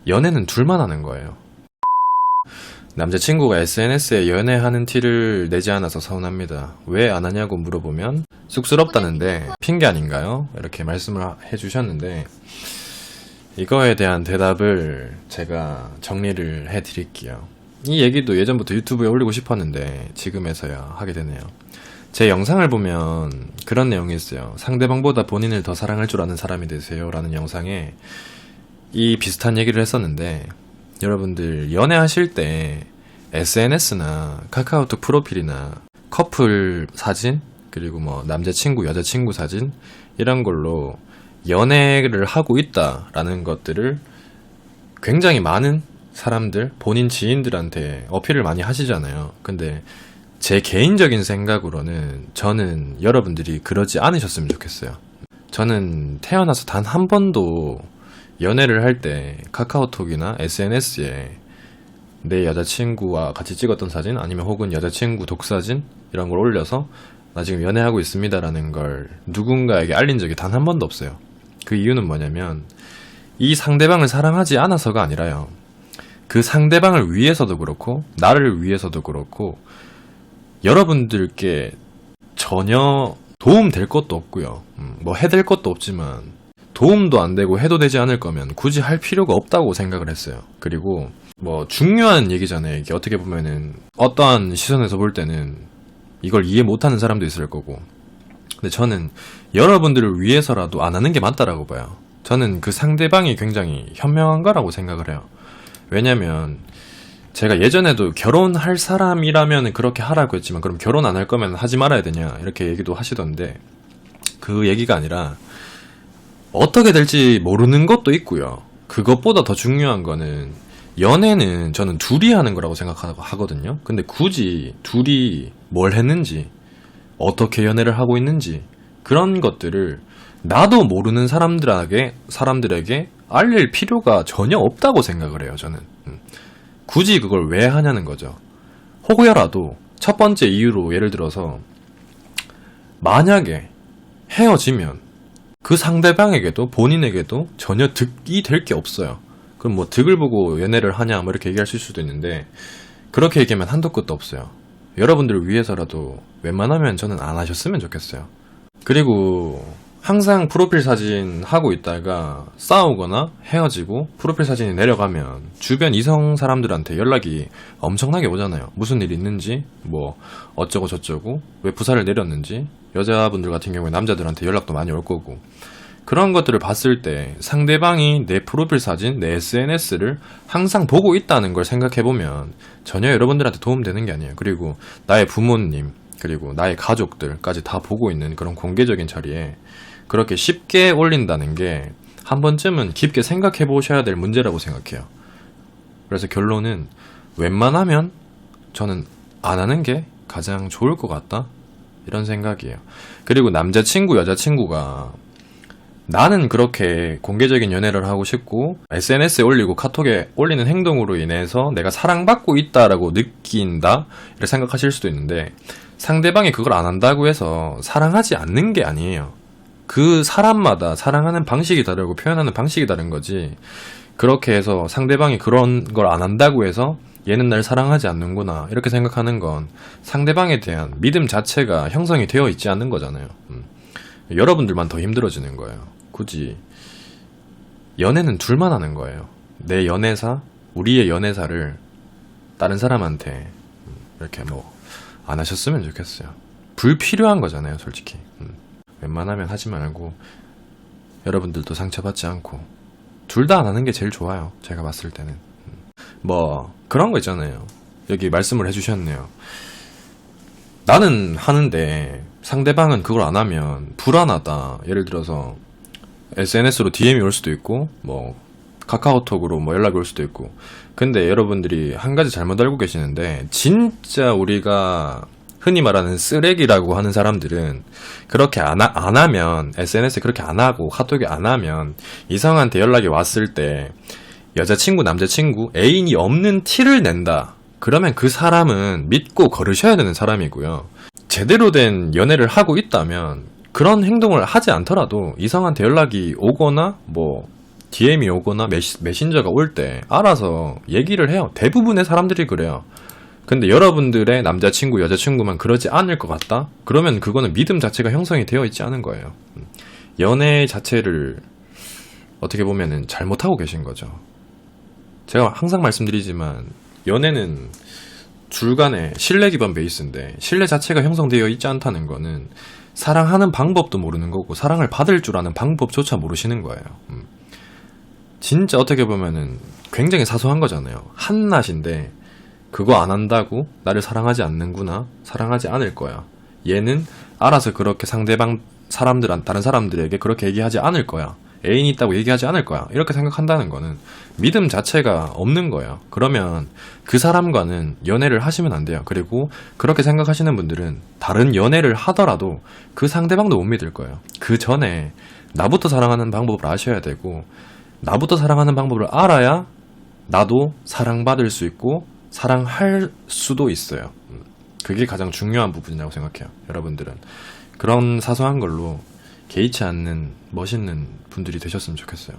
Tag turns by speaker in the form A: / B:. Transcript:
A: 연애는 둘만 하는 거예요. 남자친구가 SNS에 연애하는 티를 내지 않아서 서운합니다. 왜 안 하냐고 물어보면 쑥스럽다는데 핑계 아닌가요? 이렇게 말씀을 해주셨는데, 이거에 대한 대답을 제가 정리를 해드릴게요. 이 얘기도 예전부터 유튜브에 올리고 싶었는데 지금에서야 하게 되네요. 제 영상을 보면 그런 내용이 있어요. 상대방보다 본인을 더 사랑할 줄 아는 사람이 되세요 라는 영상에 이 비슷한 얘기를 했었는데, 여러분들 연애하실 때 SNS나 카카오톡 프로필이나 커플 사진, 그리고 뭐 남자친구 여자친구 사진, 이런 걸로 연애를 하고 있다라는 것들을 굉장히 많은 사람들, 본인 지인들한테 어필을 많이 하시잖아요. 근데 제 개인적인 생각으로는 저는 여러분들이 그러지 않으셨으면 좋겠어요. 저는 태어나서 단 한 번도 연애를 할 때 카카오톡이나 SNS에 내 여자친구와 같이 찍었던 사진, 아니면 혹은 여자친구 독사진 이런 걸 올려서 나 지금 연애하고 있습니다라는 걸 누군가에게 알린 적이 단 한 번도 없어요. 그 이유는 뭐냐면 이 상대방을 사랑하지 않아서가 아니라요, 그 상대방을 위해서도 그렇고 나를 위해서도 그렇고 여러분들께 전혀 도움될 것도 없고요, 뭐 해될 것도 없지만 도움도 안 되고 해도 되지 않을 거면 굳이 할 필요가 없다고 생각을 했어요. 그리고 뭐 중요한 얘기잖아요. 이게 어떻게 보면은 어떠한 시선에서 볼 때는 이걸 이해 못하는 사람도 있을 거고, 근데 저는 여러분들을 위해서라도 안 하는 게 맞다라고 봐요. 저는 그 상대방이 굉장히 현명한 거라고 생각을 해요. 왜냐면 제가 예전에도 결혼할 사람이라면 그렇게 하라고 했지만, 그럼 결혼 안 할 거면 하지 말아야 되냐 이렇게 얘기도 하시던데, 그 얘기가 아니라 어떻게 될지 모르는 것도 있고요. 그것보다 더 중요한 거는 연애는 저는 둘이 하는 거라고 생각하거든요. 근데 굳이 둘이 뭘 했는지, 어떻게 연애를 하고 있는지, 그런 것들을 나도 모르는 사람들에게 알릴 필요가 전혀 없다고 생각을 해요, 저는. 굳이 그걸 왜 하냐는 거죠. 혹여라도 첫 번째 이유로 예를 들어서 만약에 헤어지면 그 상대방에게도 본인에게도 전혀 득이 될 게 없어요. 그럼 뭐 득을 보고 연애를 하냐 뭐 이렇게 얘기하실 수도 있는데, 그렇게 얘기하면 한도 끝도 없어요. 여러분들을 위해서라도 웬만하면 저는 안 하셨으면 좋겠어요. 그리고 항상 프로필 사진 하고 있다가 싸우거나 헤어지고 프로필 사진이 내려가면 주변 이성 사람들한테 연락이 엄청나게 오잖아요. 무슨 일 있는지, 뭐 어쩌고 저쩌고, 왜 부사를 내렸는지. 여자분들 같은 경우에 남자들한테 연락도 많이 올 거고, 그런 것들을 봤을 때 상대방이 내 프로필 사진, 내 SNS를 항상 보고 있다는 걸 생각해보면 전혀 여러분들한테 도움되는 게 아니에요. 그리고 나의 부모님, 그리고 나의 가족들까지 다 보고 있는 그런 공개적인 자리에 그렇게 쉽게 올린다는 게 한 번쯤은 깊게 생각해 보셔야 될 문제라고 생각해요. 그래서 결론은 웬만하면 저는 안 하는 게 가장 좋을 것 같다, 이런 생각이에요. 그리고 남자친구, 여자친구가 나는 그렇게 공개적인 연애를 하고 싶고 SNS에 올리고 카톡에 올리는 행동으로 인해서 내가 사랑받고 있다라고 느낀다, 이렇게 생각하실 수도 있는데, 상대방이 그걸 안 한다고 해서 사랑하지 않는 게 아니에요. 그 사람마다 사랑하는 방식이 다르고 표현하는 방식이 다른 거지, 그렇게 해서 상대방이 그런 걸 안 한다고 해서 얘는 날 사랑하지 않는구나 이렇게 생각하는 건 상대방에 대한 믿음 자체가 형성이 되어 있지 않는 거잖아요. 여러분들만 더 힘들어지는 거예요. 굳이 연애는 둘만 하는 거예요. 내 연애사, 우리의 연애사를 다른 사람한테 이렇게 뭐 안 하셨으면 좋겠어요. 불필요한 거잖아요, 솔직히. 웬만하면 하지 말고 여러분들도 상처받지 않고 둘 다 안 하는 게 제일 좋아요, 제가 봤을 때는. 뭐 그런 거 있잖아요. 여기 말씀을 해주셨네요. 나는 하는데 상대방은 그걸 안 하면 불안하다. 예를 들어서 SNS로 DM이 올 수도 있고, 뭐 카카오톡으로 뭐 연락이 올 수도 있고. 근데 여러분들이 한 가지 잘못 알고 계시는데, 진짜 우리가 흔히 말하는 쓰레기라고 하는 사람들은 그렇게 안 하면, SNS에 그렇게 안 하고 카톡에 안 하면 이성한테 연락이 왔을 때 여자친구, 남자친구, 애인이 없는 티를 낸다. 그러면 그 사람은 믿고 걸으셔야 되는 사람이고요. 제대로 된 연애를 하고 있다면 그런 행동을 하지 않더라도 이성한테 연락이 오거나 뭐 DM이 오거나 메신저가 올 때 알아서 얘기를 해요. 대부분의 사람들이 그래요. 근데 여러분들의 남자친구, 여자친구만 그러지 않을 것 같다? 그러면 그거는 믿음 자체가 형성이 되어 있지 않은 거예요. 연애 자체를 어떻게 보면은 잘못하고 계신 거죠. 제가 항상 말씀드리지만 연애는 줄간에 신뢰 기반 베이스인데 신뢰 자체가 형성되어 있지 않다는 거는 사랑하는 방법도 모르는 거고 사랑을 받을 줄 아는 방법조차 모르시는 거예요. 진짜 어떻게 보면은 굉장히 사소한 거잖아요. 한낱인데 그거 안 한다고 나를 사랑하지 않는구나, 사랑하지 않을 거야, 얘는 알아서 그렇게 상대방 다른 사람들에게 그렇게 얘기하지 않을 거야, 애인이 있다고 얘기하지 않을 거야, 이렇게 생각한다는 거는 믿음 자체가 없는 거예요. 그러면 그 사람과는 연애를 하시면 안 돼요. 그리고 그렇게 생각하시는 분들은 다른 연애를 하더라도 그 상대방도 못 믿을 거예요. 그 전에 나부터 사랑하는 방법을 아셔야 되고, 나부터 사랑하는 방법을 알아야 나도 사랑받을 수 있고 사랑할 수도 있어요. 그게 가장 중요한 부분이라고 생각해요. 여러분들은 그런 사소한 걸로 개의치 않는 멋있는 분들이 되셨으면 좋겠어요.